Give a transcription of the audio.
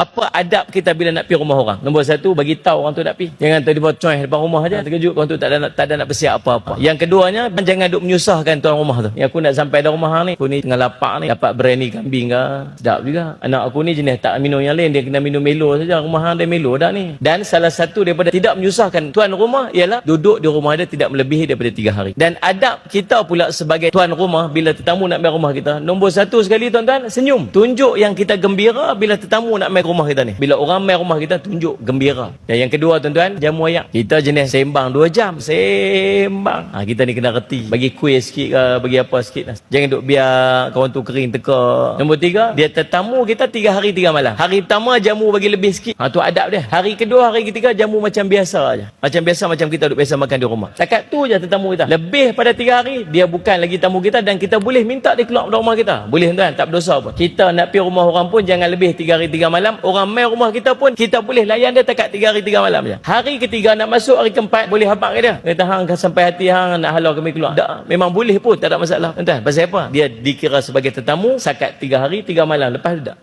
Apa adab kita bila nak pergi rumah orang? Nombor satu, bagi tahu orang tu nak pergi. Jangan tiba-tiba coy depan rumah aja, terkejut orang tu tak ada nak bersiap apa-apa. Yang keduanya, jangan duk menyusahkan tuan rumah tu. Yang aku nak sampai dah rumah ni, aku ni tengah lapar ni, dapat berani kambing ke, sedap juga. Anak aku ni jenis tak minum yang lain, dia kena minum Milo saja. Rumah hang dia Milo dah ni. Dan salah satu daripada tidak menyusahkan tuan rumah ialah duduk di rumah dia tidak melebihi daripada 3 hari. Dan adab kita pula sebagai tuan rumah bila tetamu nak main rumah kita, nombor satu sekali tuan-tuan, senyum. Tunjuk yang kita gembira bila tetamu nak main rumah kita ni. Bila orang main rumah kita, tunjuk gembira. Dan yang kedua tuan-tuan, jamu ayak. Kita jenis sembang 2 jam. Sembang. Kita ni kena reti. Bagi kuih sikit ke, bagi apa sikit lah. Jangan duk biar kawan tu kering teka. Nombor 3, dia tetamu kita 3 hari 3 malam. Hari pertama jamu bagi lebih sikit. Tu adab dia. Hari kedua, hari ketiga jamu macam biasa aja. Macam biasa macam kita duk biasa makan di rumah. Takat tu je tetamu kita. Lebih pada 3 hari, dia bukan lagi tamu kita dan kita boleh minta dia keluar dari rumah kita. Boleh tuan, tak berdosa pun. Kita nak pergi rumah orang pun jangan lebih 3 hari 3 malam. Orang main rumah kita pun kita boleh layan dia takat 3 hari 3 malam je. Hari ketiga nak masuk hari keempat boleh habaq ke dia. Kata hang sampai hati hang nak halau kami keluar. Tak, memang boleh pun tak ada masalah. Tuan, pasal apa? Dia dikira sebagai tetamu sakat 3 hari 3 malam, lepas tu tak.